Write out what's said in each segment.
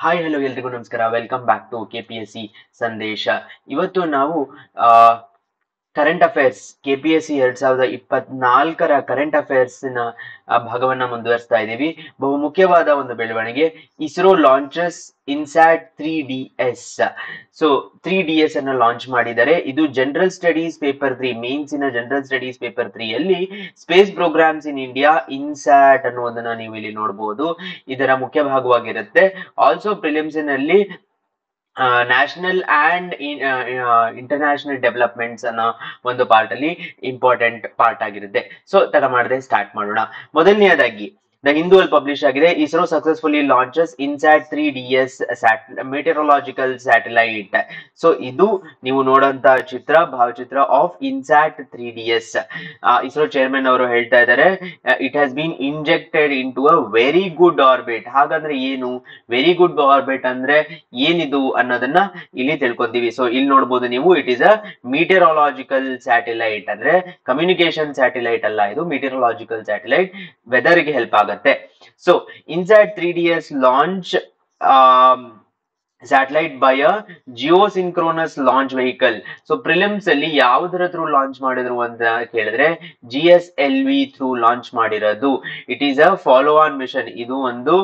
Hi hello ಎಲ್ರಿಗೂ ನಮಸ್ಕಾರ. Welcome back to KPSC ಸಂದೇಶ. ಇವತ್ತು ನಾವು current affairs KPSC 2024 current affairs ನ ಭಾಗವನ್ನ ಮುಂದುವರಿಸ್ತಾ ಇದ್ದೀವಿ. ಬಹು ಮುಖ್ಯವಾದ ಒಂದು ಬೆಳವಣಿಗೆ, ISRO launches INSAT 3DS. So 3DS ಅನ್ನ ಲಾಂಚ್ ಮಾಡಿದರೆ ಇದು ಜನರಲ್ ಸ್ಟಡೀಸ್ ಪೇಪರ್ 3, ಮೇನ್ಸಿನ ಜನರಲ್ ಸ್ಟಡೀಸ್ ಪೇಪರ್ 3 ಅಲ್ಲಿ space programs in India INSAT ಅನ್ನುವುದನ್ನ ನೀವು ಇಲ್ಲಿ ನೋಡಬಹುದು. ಇದರ ಮುಖ್ಯ ಭಾಗವಾಗಿರುತ್ತೆ. ಆಲ್ಸೋ ಪ್ರಿಲಿಮ್ಸ್ ನಲ್ಲಿ ನ್ಯಾಷನಲ್ ಅಂಡ್ ಇಂಟರ್ನ್ಯಾಷನಲ್ ಡೆವಲಪ್ಮೆಂಟ್ಸ್ ಅನ್ನೋ ಒಂದು ಪಾರ್ಟ್ ಅಲ್ಲಿ ಇಂಪಾರ್ಟೆಂಟ್ ಪಾರ್ಟ್ ಆಗಿರುತ್ತೆ. ಸೊ ತಡ ಮಾಡದೆ ಸ್ಟಾರ್ಟ್ ಮಾಡೋಣ. ಮೊದಲನೆಯದಾಗಿ ದ ಹಿಂದೂ ಅಲ್ಲಿ ಪಬ್ಲಿಷ್ ಆಗಿದೆ, ISRO successfully launches INSAT 3DS meteorological satellite. So ಇದು ನೀವು ನೋಡುವಂತ ಭಾವಚಿತ್ರ of INSAT 3DS. ISRO chairman ಅವರು ಹೇಳ್ತಾ ಇದ್ದಾರೆ, it has been injected into a very good orbit. ಹಾಗಂದ್ರೆ ಏನು ವೆರಿ ಗುಡ್ ಆರ್ಬಿಟ್ ಅಂದ್ರೆ ಏನಿದು ಅನ್ನೋದನ್ನ ಇಲ್ಲಿ ತಿಳ್ಕೊಂತೀವಿ. ಸೊ ಇಲ್ಲಿ ನೋಡಬಹುದು ನೀವು, it is a meteorological satellite. ಅಂದ್ರೆ ಕಮ್ಯುನಿಕೇಶನ್ ಸ್ಯಾಟಲೈಟ್ ಅಲ್ಲ, ಇದು ಮೀಟೆರೊಲಾಜಿಕಲ್ ಸ್ಯಾಟಲೈಟ್, ವೆದರ್ ಗೆ ಹೆಲ್ಪ್ ಆಗುತ್ತೆ. So INSAT 3DS launch satellite by a geosynchronous launch vehicle. So prelims ಅಲ್ಲಿ ಯಾವುದರ ಥ್ರೂ ಲಾಂಚ್ ಮಾಡಿದ್ರು ಅಂತ ಕೇಳಿದ್ರೆ GSLV ಥ್ರೂ ಲಾಂಚ್ ಮಾಡಿರೋದು. It is a follow on mission. ಇದು ಒಂದು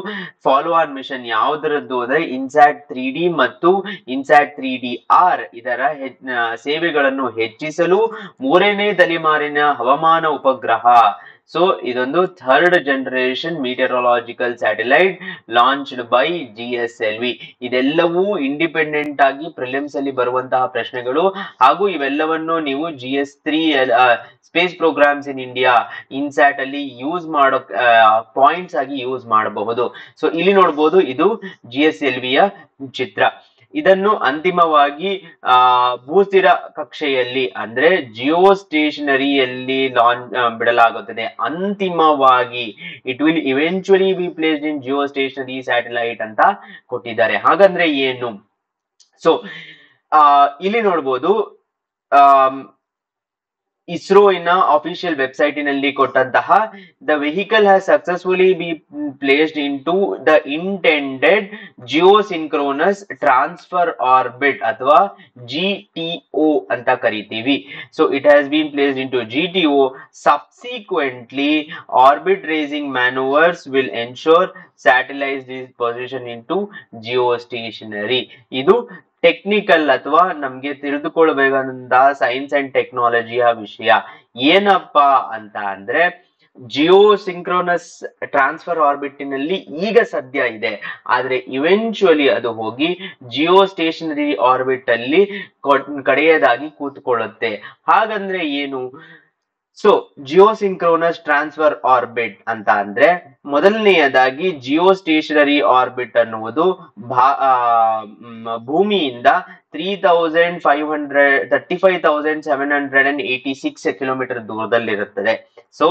ಫಾಲೋ ಆನ್ ಮಿಷನ್. ಯಾವುದರದ್ದು ಅಂದ್ರೆ ಇನ್ಸ್ಯಾಟ್ 3D ಮತ್ತು ಇನ್ಸ್ಯಾಟ್ 3DR ಇದರ ಸೇವೆಗಳನ್ನು ಹೆಚ್ಚಿಸಲು 3ನೇ ತಲೆಮಾರಿನ ಹವಾಮಾನ ಉಪಗ್ರಹ. ಸೊ ಇದೊಂದು third generation meteorological satellite launched by GSLV. ಇದೆಲ್ಲವೂ ಇಂಡಿಪೆಂಡೆಂಟ್ ಆಗಿ ಪ್ರಿಲಿಮ್ಸ್ ಅಲ್ಲಿ ಬರುವಂತಹ ಪ್ರಶ್ನೆಗಳು, ಹಾಗೂ ಇವೆಲ್ಲವನ್ನು ನೀವು GS3 space programs in India INSAT ಅಲ್ಲಿ ಯೂಸ್ ಮಾಡೋ ಪಾಯಿಂಟ್ಸ್ ಆಗಿ ಯೂಸ್ ಮಾಡಬಹುದು. ಸೊ ಇಲ್ಲಿ ನೋಡಬಹುದು, ಇದು GSLV ಯ ಚಿತ್ರ. ಇದನ್ನು ಅಂತಿಮವಾಗಿ ಭೂಸ್ಥಿರ ಕಕ್ಷೆಯಲ್ಲಿ ಅಂದ್ರೆ ಜಿಯೋ ಸ್ಟೇಷನರಿಯಲ್ಲಿ ಲಾಂಚ್ ಬಿಡಲಾಗುತ್ತದೆ. ಅಂತಿಮವಾಗಿ it will eventually be placed in geostationary satellite ಅಂತ ಕೊಟ್ಟಿದ್ದಾರೆ. ಹಾಗಂದ್ರೆ ಏನು? ಸೊ ಇಲ್ಲಿ ನೋಡ್ಬೋದು, ಇಸ್ರೋನ ಅಫಿಷಿಯಲ್ ವೆಬ್ಸೈಟಿನಲ್ಲಿ ಕೊಟ್ಟಂತಹ the vehicle has successfully be placed in to the intended geosynchronous transfer orbit ಅಥವಾ GTO ಅಂತ ಕರಿತೀವಿ. So it has been placed in to GTO. Subsequently orbit raising manoeuvres will ensure satellite is position in to geostationary. ಇದು technical ಅಥವಾ ನಮ್ಗೆ ತಿಳಿದುಕೊಳ್ಬೇಕಂತ science and ಟೆಕ್ನಾಲಜಿಯ ವಿಷಯ. ಏನಪ್ಪಾ ಅಂತ ಅಂದ್ರೆ, ಜಿಯೋ ಸಿಂಕ್ರೋನಸ್ ಟ್ರಾನ್ಸ್ಫರ್ ಆರ್ಬಿಟಿನಲ್ಲಿ ಈಗ ಸದ್ಯ ಇದೆ, ಆದ್ರೆ ಇವೆಂಚುಯಲಿ ಅದು ಹೋಗಿ ಜಿಯೋ ಸ್ಟೇಷನರಿ ಆರ್ಬಿಟ್ ಅಲ್ಲಿ ಕಡೆಯದಾಗಿ ಕೂತ್ಕೊಳ್ಳುತ್ತೆ. ಹಾಗಂದ್ರೆ ಏನು? ಸೊ ಜಿಯೋಸಿಂಕ್ರೋನಸ್ ಟ್ರಾನ್ಸ್ಫರ್ ಆರ್ಬಿಟ್ ಅಂತ ಅಂದ್ರೆ, ಮೊದಲನೆಯದಾಗಿ ಜಿಯೋ ಸ್ಟೇಷನರಿ ಆರ್ಬಿಟ್ ಅನ್ನುವುದು ಭೂಮಿಯಿಂದ 35,786 ಕಿಲೋಮೀಟರ್ ದೂರದಲ್ಲಿರುತ್ತದೆ. ಸೊ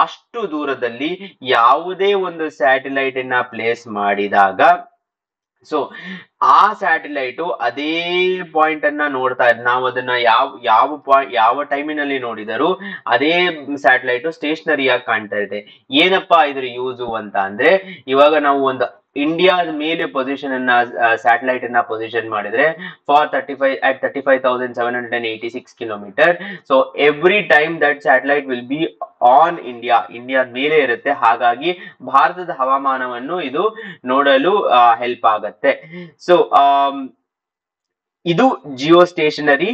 ಅಷ್ಟು ದೂರದಲ್ಲಿ ಯಾವುದೇ ಒಂದು ಸ್ಯಾಟಲೈಟ್ ಅನ್ನ ಪ್ಲೇಸ್ ಮಾಡಿದಾಗ, ಸೊ ಆ ಸ್ಯಾಟಲೈಟ್ ಅದೇ ಪಾಯಿಂಟ್ ಅನ್ನ ನೋಡ್ತಾ ಇದ್ ನಾವು ಅದನ್ನ ಯಾವ ಟೈಮಿನಲ್ಲಿ ನೋಡಿದರೂ ಅದೇ ಸ್ಯಾಟಲೈಟ್ ಸ್ಟೇಷನರಿಯಾಗಿ ಕಾಣ್ತಾ ಇದೆ. ಏನಪ್ಪಾ ಇದ್ರ ಯೂಸು ಅಂತ ಅಂದ್ರೆ, ಇವಾಗ ನಾವು ಒಂದು ಇಂಡಿಯಾದ ಮೇಲೆ ಪೊಸಿಷನ್ ಅನ್ನ ಸ್ಯಾಟಲೈಟ್ ಅನ್ನ ಪೊಸಿಷನ್ ಮಾಡಿದ್ರೆ for 35,786 kilometre. So every time that satellite will be on ಇಂಡಿಯಾದ ಮೇಲೆ ಇರುತ್ತೆ. ಹಾಗಾಗಿ ಭಾರತದ ಹವಾಮಾನವನ್ನು ಇದು ನೋಡಲು ಹೆಲ್ಪ್ ಆಗತ್ತೆ. ಸೊ ಇದು ಜಿಯೋ ಸ್ಟೇಷನರಿ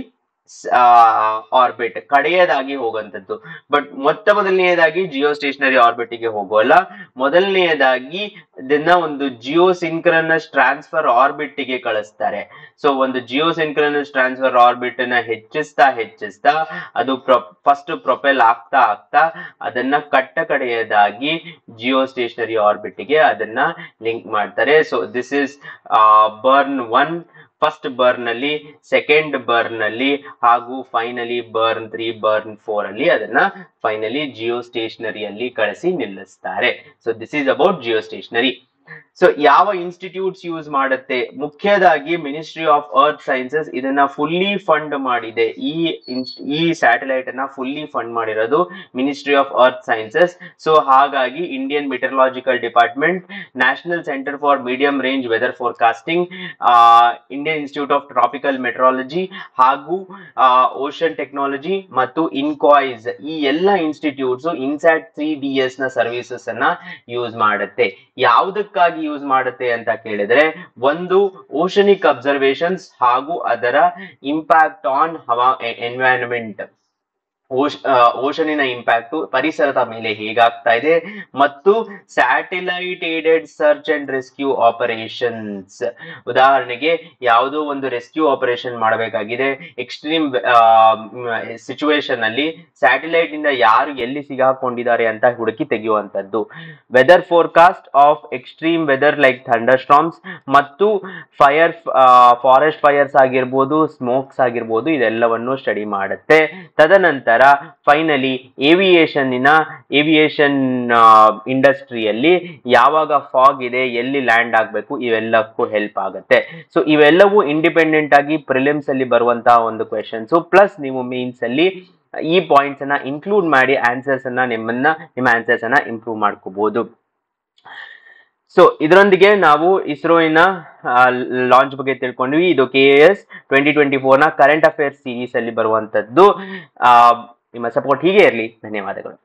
ಆರ್ಬಿಟ್ ಕಡೆಯದಾಗಿ ಹೋಗುವಂತದ್ದು. ಬಟ್ ಮೊದಲನೆಯದಾಗಿ ಜಿಯೋ ಸ್ಟೇಷನರಿ ಆರ್ಬಿಟ್ ಗೆ ಹೋಗೋಲ್ಲ. ಮೊದಲನೆಯದಾಗಿ ಇದನ್ನ ಒಂದು ಜಿಯೋ ಸಿಂಕ್ರನಸ್ ಟ್ರಾನ್ಸ್ಫರ್ ಆರ್ಬಿಟ್ ಗೆ ಕಳಿಸ್ತಾರೆ. ಸೊ ಒಂದು ಜಿಯೋ ಸಿಂಕ್ರನಸ್ ಟ್ರಾನ್ಸ್ಫರ್ ಆರ್ಬಿಟ್ ಅನ್ನ ಹೆಚ್ಚಿಸ್ತಾ ಅದು ಫಸ್ಟ್ ಪ್ರೊಪೆಲ್ ಆಗ್ತಾ ಅದನ್ನ ಕಡೆಯದಾಗಿ ಜಿಯೋ ಸ್ಟೇಷನರಿ ಆರ್ಬಿಟ್ ಗೆ ಅದನ್ನ ಲಿಂಕ್ ಮಾಡ್ತಾರೆ. So this is burn 1, first burn ಅಲ್ಲಿ, ಸೆಕೆಂಡ್ ಬರ್ನ್ ಅಲ್ಲಿ, ಹಾಗೂ ಫೈನಲಿ ಬರ್ನ್ 3, ಬರ್ನ್ 4 ಅಲ್ಲಿ ಅದನ್ನ ಫೈನಲಿ ಜಿಯೋ ಸ್ಟೇಷನರಿಯಲ್ಲಿ ಕಳಿಸಿ ನಿಲ್ಲಿಸ್ತಾರೆ. So this is about geostationary. So ಯಾವ ಇನ್ಸ್ಟಿಟ್ಯೂಟ್ಸ್ ಯೂಸ್ ಮಾಡುತ್ತೆ? ಮುಖ್ಯದಾಗಿ ಮಿನಿಸ್ಟ್ರಿ ಆಫ್ ಅರ್ತ್ ಸೈನ್ಸಸ್ ಇದನ್ನ ಫುಲ್ಲಿ ಫಂಡ್ ಮಾಡಿದೆ. ಈ ಸ್ಯಾಟಲೈಟ್ ಅನ್ನ ಫುಲ್ಲಿ ಫಂಡ್ ಮಾಡಿರೋದು ministry of earth sciences. So ಹಾಗಾಗಿ Indian meteorological department, national centre for medium range weather forecasting, Indian institute of tropical meteorology ಹಾಗೂ ocean technology ಮತ್ತು ಇನ್ಕಾಯ್ಸ್, ಈ ಎಲ್ಲ ಇನ್ಸ್ಟಿಟ್ಯೂಟ್ಸ್ ಇನ್ಸ್ಯಾಟ್ 3DS ನ ಸರ್ವಿಸಸ್ ಅನ್ನ ಯೂಸ್ ಮಾಡುತ್ತೆ. ಯಾವುದಕ್ಕಾಗಿ ಯೂಸ್ ಮಾಡುತ್ತೆ ಅಂತ ಕೇಳಿದ್ರೆ, ಒಂದು ಓಷನಿಕ್ ಅಬ್ಸರ್ವೇಷನ್ಸ್ ಹಾಗೂ ಅದರ ಇಂಪ್ಯಾಕ್ಟ್ ಆನ್ ಎನ್ವೈರನ್ಮೆಂಟ್, ಓಷನಿನ ಇಂಪ್ಯಾಕ್ಟ್ ಪರಿಸರದ ಮೇಲೆ ಹೇಗಾಗ್ತಾ ಇದೆ, ಮತ್ತು satellite aided search and rescue operations. ಉದಾಹರಣೆಗೆ ಯಾವುದೋ ಒಂದು ರೆಸ್ಕ್ಯೂ ಆಪರೇಷನ್ ಮಾಡಬೇಕಾಗಿದೆ, ಎಕ್ಸ್ಟ್ರೀಮ್ ಸಿಚುವೇಶನ್ ಅಲ್ಲಿ ಸ್ಯಾಟಲೈಟ್ ಇಂದ ಯಾರು ಎಲ್ಲಿ ಸಿಗಾಕೊಂಡಿದ್ದಾರೆ ಅಂತ ಹುಡುಕಿ ತೆಗೆಯುವಂತದ್ದು. Weather forecast of extreme weather like thunderstorms ಮತ್ತು ಫಾರೆಸ್ಟ್ ಫೈರ್ಸ್ ಆಗಿರ್ಬೋದು, ಸ್ಮೋಕ್ಸ್ ಆಗಿರ್ಬೋದು, ಇದೆಲ್ಲವನ್ನು ಸ್ಟಡಿ ಮಾಡುತ್ತೆ. ತದನಂತರ ಫೈನಲಿ ಏವಿಯೇಷನ್ ಇಂಡಸ್ಟ್ರಿಯಲ್ಲಿ ಯಾವಾಗ ಫಾಗ್ ಇದೆ, ಎಲ್ಲಿ ಲ್ಯಾಂಡ್ ಆಗಬೇಕು, ಇವೆಲ್ಲಕ್ಕೂ ಹೆಲ್ಪ್ ಆಗುತ್ತೆ. ಸೊ ಇವೆಲ್ಲವೂ ಇಂಡಿಪೆಂಡೆಂಟ್ ಆಗಿ ಪ್ರಿಲಿಮ್ಸ್ ಅಲ್ಲಿ ಬರುವಂತಹ ಒಂದು ಕ್ವೆಶನ್ಸ್, ಪ್ಲಸ್ ನೀವು ಮೇನ್ಸ್ ಅಲ್ಲಿ ಈ ಪಾಯಿಂಟ್ಸ್ ಅನ್ನ ಇನ್ಕ್ಲೂಡ್ ಮಾಡಿ ನಿಮ್ಮ ಆನ್ಸರ್ಸ್ ಅನ್ನ ಇಂಪ್ರೂವ್ ಮಾಡ್ಕೋಬಹುದು. ಸೊ ಇದರೊಂದಿಗೆ ನಾವು ಇಸ್ರೋನ ಲಾಂಚ್ ಬಗ್ಗೆ ತಿಳ್ಕೊಂಡ್ವಿ. ಇದು KAS 2024 ನ ಕರೆಂಟ್ ಅಫೇರ್ಸ್ ಸೀರೀಸ್ ಅಲ್ಲಿ ಬರುವಂತದ್ದು. ನಿಮ್ಮ ಸಪೋರ್ಟ್ ಹೀಗೆ ಇರಲಿ. ಧನ್ಯವಾದಗಳು.